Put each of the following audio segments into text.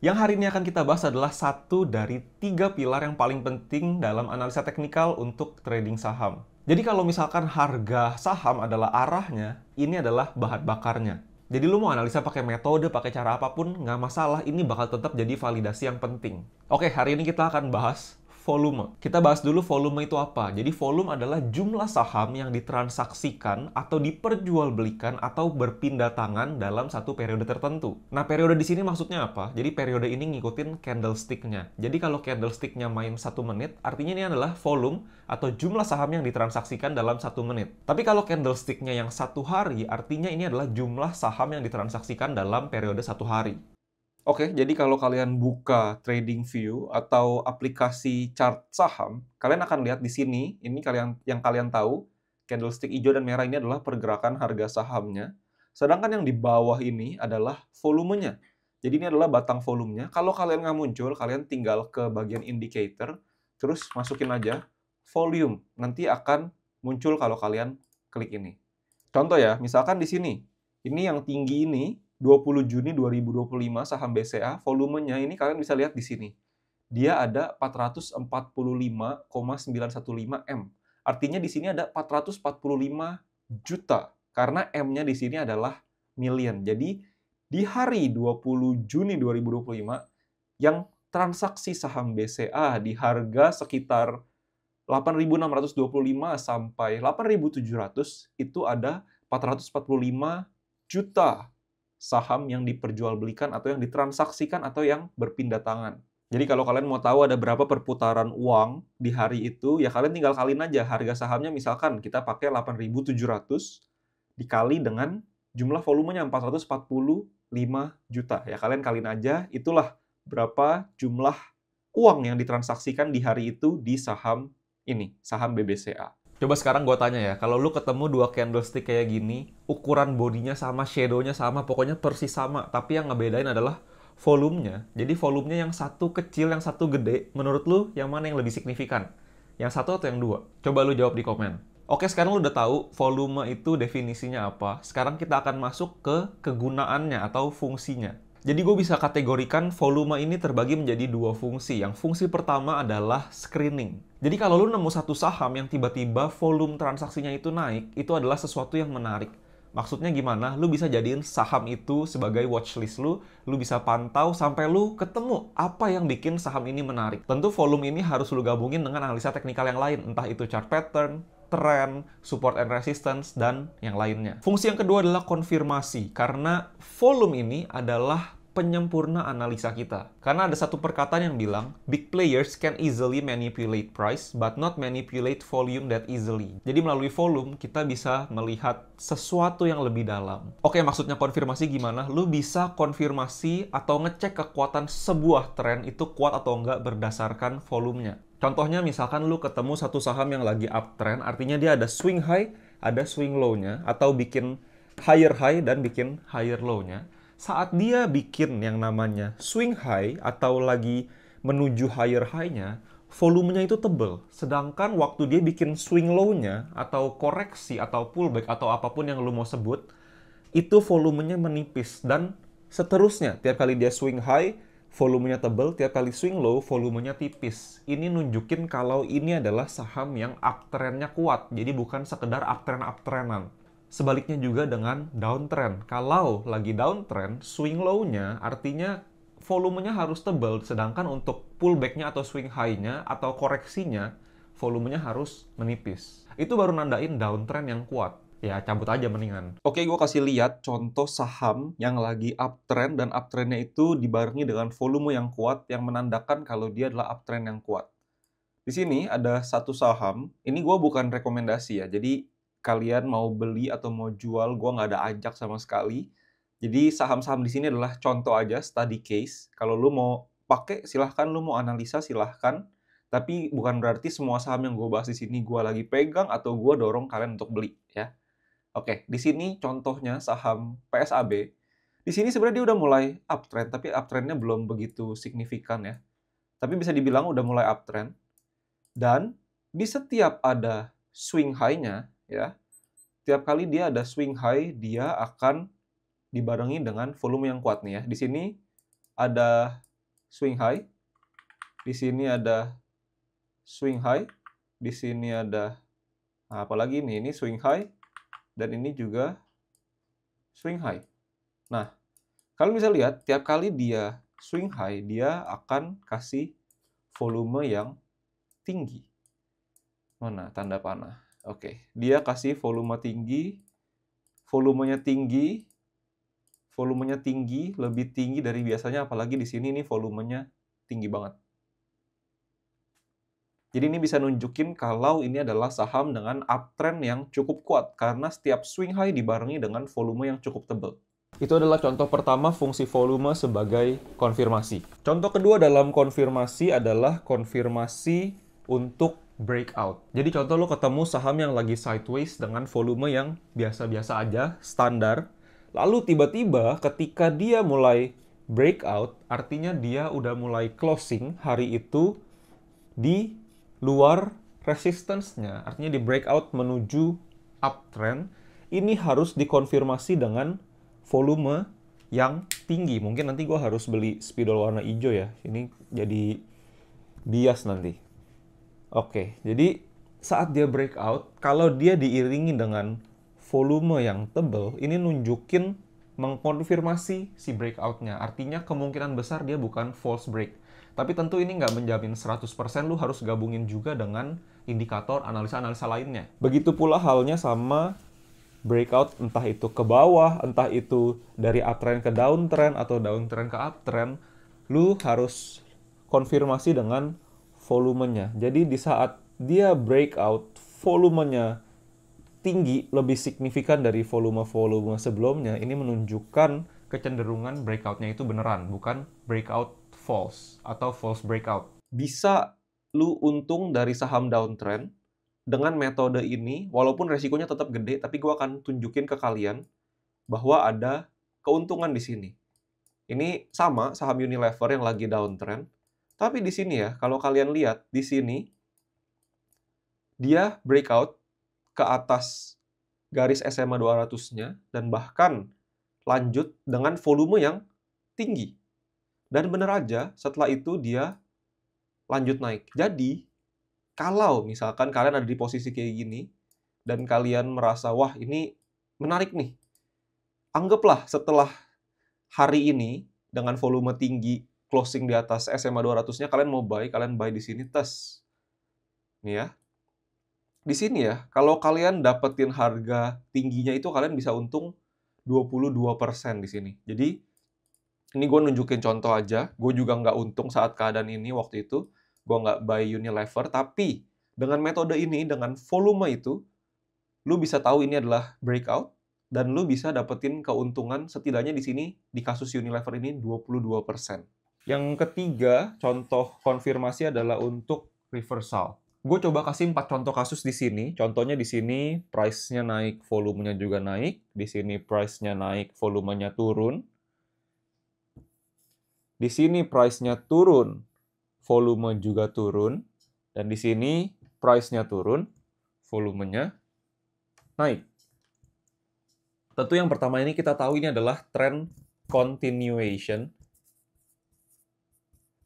Yang hari ini akan kita bahas adalah satu dari tiga pilar yang paling penting dalam analisa teknikal untuk trading saham. Jadi kalau misalkan harga saham adalah arahnya, ini adalah bahan bakarnya. Jadi lu mau analisa pakai metode, pakai cara apapun, nggak masalah, ini bakal tetap jadi validasi yang penting. Oke, hari ini kita akan bahas volume. Kita bahas dulu volume itu apa. Jadi volume adalah jumlah saham yang ditransaksikan atau diperjualbelikan atau berpindah tangan dalam satu periode tertentu. Nah, periode di sini maksudnya apa? Jadi periode ini ngikutin candlestick-nya. Jadi kalau candlestick-nya main 1 menit, artinya ini adalah volume atau jumlah saham yang ditransaksikan dalam 1 menit. Tapi kalau candlestick-nya yang 1 hari, artinya ini adalah jumlah saham yang ditransaksikan dalam periode 1 hari. Oke, jadi kalau kalian buka TradingView atau aplikasi chart saham, kalian akan lihat di sini, ini yang kalian tahu, candlestick hijau dan merah ini adalah pergerakan harga sahamnya. Sedangkan yang di bawah ini adalah volumenya. Jadi ini adalah batang volumenya. Kalau kalian nggak muncul, kalian tinggal ke bagian indicator, terus masukin aja volume. Nanti akan muncul kalau kalian klik ini. Contoh ya, misalkan di sini, ini yang tinggi ini, 20 Juni 2025 saham BCA, volumenya ini kalian bisa lihat di sini. Dia ada 445,915 M. Artinya di sini ada 445 juta. Karena M-nya di sini adalah million. Jadi di hari 20 Juni 2025 yang transaksi saham BCA di harga sekitar 8.625 sampai 8.700 itu ada 445 juta saham yang diperjualbelikan atau yang ditransaksikan atau yang berpindah tangan. Jadi kalau kalian mau tahu ada berapa perputaran uang di hari itu, ya kalian tinggal kaliin aja harga sahamnya, misalkan kita pakai 8.700 dikali dengan jumlah volumenya 445 juta. Ya kalian kaliin aja, itulah berapa jumlah uang yang ditransaksikan di hari itu di saham ini, saham BBCA. Coba sekarang gue tanya ya, kalau lu ketemu dua candlestick kayak gini, ukuran bodinya sama, shadow-nya sama, pokoknya persis sama, tapi yang ngebedain adalah volumenya. Jadi volumenya yang satu kecil, yang satu gede, menurut lu yang mana yang lebih signifikan? Yang satu atau yang dua? Coba lu jawab di komen. Oke, sekarang lu udah tahu volume itu definisinya apa. Sekarang kita akan masuk ke kegunaannya atau fungsinya. Jadi gue bisa kategorikan volume ini terbagi menjadi dua fungsi. Yang fungsi pertama adalah screening. Jadi kalau lu nemu satu saham yang tiba-tiba volume transaksinya itu naik, itu adalah sesuatu yang menarik. Maksudnya gimana? Lu bisa jadiin saham itu sebagai watchlist lu bisa pantau sampai lu ketemu apa yang bikin saham ini menarik. Tentu volume ini harus lu gabungin dengan analisa teknikal yang lain, entah itu chart pattern, trend, support and resistance, dan yang lainnya. Fungsi yang kedua adalah konfirmasi, karena volume ini adalah penyempurna analisa kita. Karena ada satu perkataan yang bilang, big players can easily manipulate price, but not manipulate volume that easily. Jadi melalui volume, kita bisa melihat sesuatu yang lebih dalam. Oke, maksudnya konfirmasi gimana? Lu bisa konfirmasi atau ngecek kekuatan sebuah tren itu kuat atau enggak berdasarkan volumenya. Contohnya misalkan lu ketemu satu saham yang lagi uptrend, artinya dia ada swing high, ada swing low-nya, atau bikin higher high dan bikin higher low-nya. Saat dia bikin yang namanya swing high atau lagi menuju higher high-nya, volumenya itu tebel. Sedangkan waktu dia bikin swing low-nya atau koreksi atau pullback atau apapun yang lu mau sebut, itu volumenya menipis dan seterusnya. Tiap kali dia swing high, volumenya tebal, tiap kali swing low, volumenya tipis. Ini nunjukin kalau ini adalah saham yang uptrend-nya kuat, jadi bukan sekedar uptrend-uptrendan. Sebaliknya juga dengan downtrend. Kalau lagi downtrend, swing low-nya artinya volumenya harus tebal, sedangkan untuk pullback-nya atau swing high-nya atau koreksinya, volumenya harus menipis. Itu baru nandain downtrend yang kuat. Ya, cabut aja mendingan. Oke, gue kasih lihat contoh saham yang lagi uptrend dan uptrendnya itu dibarengi dengan volume yang kuat yang menandakan kalau dia adalah uptrend yang kuat. Di sini ada satu saham, ini gue bukan rekomendasi ya, jadi kalian mau beli atau mau jual, gue nggak ada ajak sama sekali. Jadi saham-saham di sini adalah contoh aja, study case. Kalau lu mau pakai, silahkan. Lu mau analisa, silahkan. Tapi bukan berarti semua saham yang gue bahas di sini gue lagi pegang atau gue dorong kalian untuk beli ya. Oke, di sini contohnya saham PSAB. Di sini sebenarnya dia udah mulai uptrend, tapi uptrendnya belum begitu signifikan ya. Tapi bisa dibilang udah mulai uptrend. Dan di setiap ada swing high-nya, ya, tiap kali dia ada swing high, dia akan dibarengi dengan volume yang kuat nih ya. Di sini ada swing high, di sini ada swing high, di sini ada apalagi ini swing high, dan ini juga swing high. Nah, kalian bisa lihat tiap kali dia swing high, dia akan kasih volume yang tinggi. Mana tanda panah? Oke, dia kasih volume tinggi, volumenya tinggi, lebih tinggi dari biasanya, apalagi di sini ini volumenya tinggi banget. Jadi ini bisa nunjukin kalau ini adalah saham dengan uptrend yang cukup kuat, karena setiap swing high dibarengi dengan volume yang cukup tebal. Itu adalah contoh pertama fungsi volume sebagai konfirmasi. Contoh kedua dalam konfirmasi adalah konfirmasi untuk breakout. Jadi contoh lo ketemu saham yang lagi sideways dengan volume yang biasa-biasa aja, standar. Lalu tiba-tiba ketika dia mulai breakout, artinya dia udah mulai closing hari itu di luar resistance-nya, artinya di breakout menuju uptrend, ini harus dikonfirmasi dengan volume yang tinggi. Mungkin nanti gue harus beli spidol warna hijau ya. Ini jadi bias nanti. Oke, jadi saat dia breakout, kalau dia diiringi dengan volume yang tebal, ini nunjukin mengkonfirmasi si breakout-nya. Artinya kemungkinan besar dia bukan false break. Tapi tentu ini nggak menjamin 100%, lu harus gabungin juga dengan indikator analisa-analisa lainnya. Begitu pula halnya sama breakout, entah itu ke bawah, entah itu dari uptrend ke downtrend, atau downtrend ke uptrend, lu harus konfirmasi dengan volumenya. Jadi di saat dia breakout, volumenya tinggi, lebih signifikan dari volume-volume sebelumnya, ini menunjukkan kecenderungan breakout-nya itu beneran, bukan breakout false atau false breakout. Bisa lu untung dari saham downtrend dengan metode ini, walaupun resikonya tetap gede, tapi gue akan tunjukin ke kalian bahwa ada keuntungan di sini. Ini sama saham Unilever yang lagi downtrend, tapi di sini ya, kalau kalian lihat di sini dia breakout ke atas garis SMA 200-nya dan bahkan lanjut dengan volume yang tinggi. Dan bener aja, setelah itu dia lanjut naik. Jadi, kalau misalkan kalian ada di posisi kayak gini, dan kalian merasa, wah ini menarik nih. Anggaplah setelah hari ini, dengan volume tinggi, closing di atas SMA 200-nya, kalian mau buy, kalian buy di sini, tes. Nih ya. Di sini ya, kalau kalian dapetin harga tingginya itu, kalian bisa untung 22% di sini. Jadi, ini gue nunjukin contoh aja. Gue juga nggak untung saat keadaan ini waktu itu. Gue nggak buy Unilever. Tapi dengan metode ini, dengan volume itu, lu bisa tahu ini adalah breakout. Dan lu bisa dapetin keuntungan setidaknya di sini, di kasus Unilever ini 22%. Yang ketiga, contoh konfirmasi adalah untuk reversal. Gue coba kasih 4 contoh kasus di sini. Contohnya di sini, price-nya naik, volumenya juga naik. Di sini price-nya naik, volumenya turun. Di sini price-nya turun, volume juga turun. Dan di sini price-nya turun, volumenya naik. Tentu yang pertama ini kita tahu ini adalah trend continuation.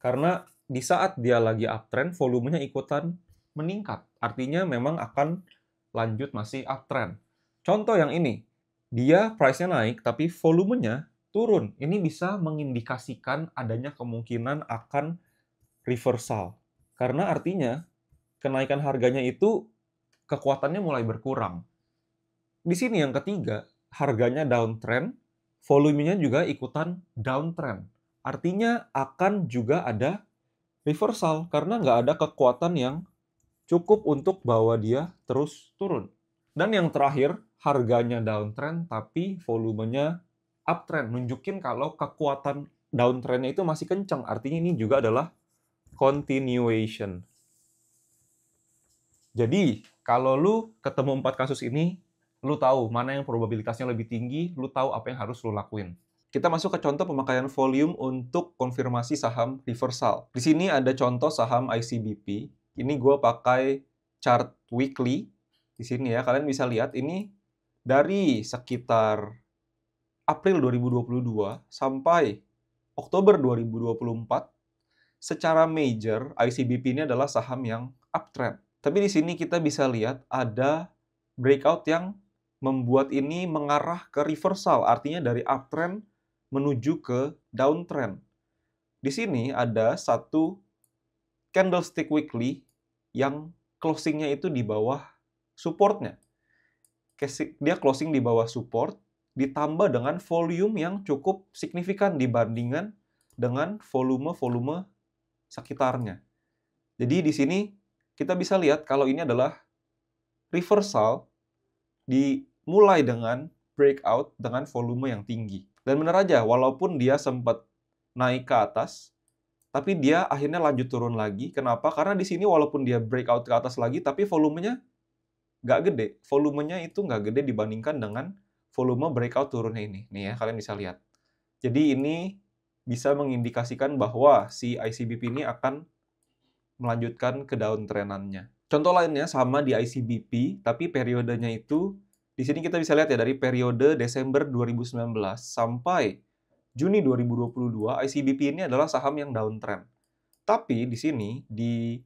Karena di saat dia lagi uptrend, volumenya ikutan meningkat. Artinya memang akan lanjut masih uptrend. Contoh yang ini, dia price-nya naik tapi volumenya turun. Ini bisa mengindikasikan adanya kemungkinan akan reversal. Karena artinya kenaikan harganya itu kekuatannya mulai berkurang. Di sini yang ketiga, harganya downtrend, volumenya juga ikutan downtrend. Artinya akan juga ada reversal karena nggak ada kekuatan yang cukup untuk bawa dia terus turun. Dan yang terakhir, harganya downtrend tapi volumenya uptrend, nunjukin kalau kekuatan downtrend-nya itu masih kencang. Artinya ini juga adalah continuation. Jadi, kalau lu ketemu 4 kasus ini, lu tahu mana yang probabilitasnya lebih tinggi, lu tahu apa yang harus lu lakuin. Kita masuk ke contoh pemakaian volume untuk konfirmasi saham reversal. Di sini ada contoh saham ICBP. Ini gue pakai chart weekly. Di sini ya, kalian bisa lihat ini dari sekitar April 2022 sampai Oktober 2024, secara major ICBP ini adalah saham yang uptrend. Tapi di sini kita bisa lihat ada breakout yang membuat ini mengarah ke reversal, artinya dari uptrend menuju ke downtrend. Di sini ada satu candlestick weekly yang closingnya itu di bawah supportnya. Dia closing di bawah support, ditambah dengan volume yang cukup signifikan dibandingkan dengan volume-volume sekitarnya. Jadi di sini kita bisa lihat kalau ini adalah reversal dimulai dengan breakout dengan volume yang tinggi. Dan benar aja, walaupun dia sempat naik ke atas, tapi dia akhirnya lanjut turun lagi. Kenapa? Karena di sini walaupun dia breakout ke atas lagi, tapi volumenya nggak gede. Volumenya itu nggak gede dibandingkan dengan volume breakout turunnya ini. Nih ya, kalian bisa lihat. Jadi ini bisa mengindikasikan bahwa si ICBP ini akan melanjutkan ke downtrend-annya. Contoh lainnya sama di ICBP, tapi periodenya itu di sini kita bisa lihat ya dari periode Desember 2019 sampai Juni 2022, ICBP ini adalah saham yang downtrend. Tapi di sini di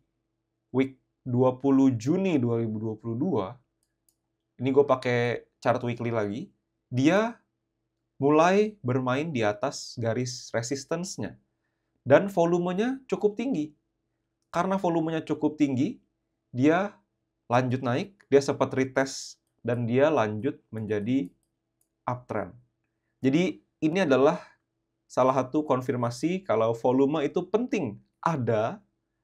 week 20 Juni 2022, ini gue pakai chart weekly lagi, dia mulai bermain di atas garis resistance-nya. Dan volumenya cukup tinggi. Karena volumenya cukup tinggi, dia lanjut naik, dia sempat retest, dan dia lanjut menjadi uptrend. Jadi ini adalah salah satu konfirmasi kalau volume itu penting ada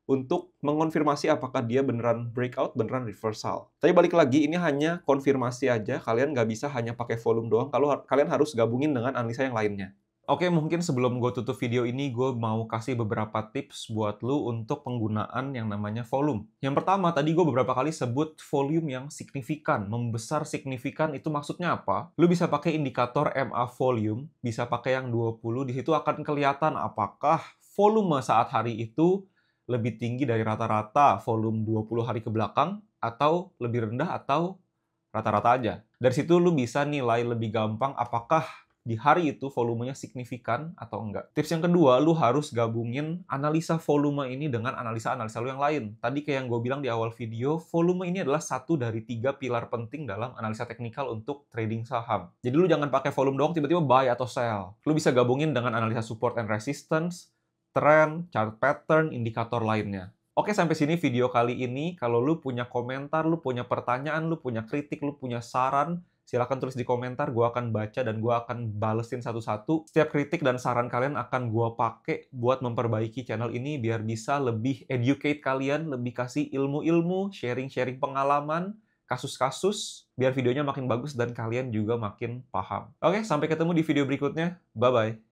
untuk mengonfirmasi apakah dia beneran breakout, beneran reversal. Tapi balik lagi, ini hanya konfirmasi aja, kalian nggak bisa hanya pakai volume doang, kalau kalian harus gabungin dengan analisa yang lainnya. Oke, mungkin sebelum gue tutup video ini, gue mau kasih beberapa tips buat lu untuk penggunaan yang namanya volume. Yang pertama, tadi gue beberapa kali sebut volume yang signifikan. Membesar signifikan itu maksudnya apa? Lu bisa pakai indikator MA volume, bisa pakai yang 20, di situ akan kelihatan apakah volume saat hari itu lebih tinggi dari rata-rata volume 20 hari ke belakang, atau lebih rendah, atau rata-rata aja. Dari situ lu bisa nilai lebih gampang apakah di hari itu volumenya signifikan atau enggak. Tips yang kedua, lu harus gabungin analisa volume ini dengan analisa-analisa lu yang lain. Tadi kayak yang gue bilang di awal video, volume ini adalah satu dari 3 pilar penting dalam analisa teknikal untuk trading saham. Jadi lu jangan pakai volume doang tiba-tiba buy atau sell. Lu bisa gabungin dengan analisa support and resistance, trend, chart pattern, indikator lainnya. Oke, sampai sini video kali ini. Kalau lu punya komentar, lu punya pertanyaan, lu punya kritik, lu punya saran, silahkan tulis di komentar, gue akan baca dan gue akan balesin satu-satu. Setiap kritik dan saran kalian akan gue pakai buat memperbaiki channel ini biar bisa lebih educate kalian, lebih kasih ilmu-ilmu, sharing-sharing pengalaman, kasus-kasus, biar videonya makin bagus dan kalian juga makin paham. Oke, sampai ketemu di video berikutnya. Bye-bye.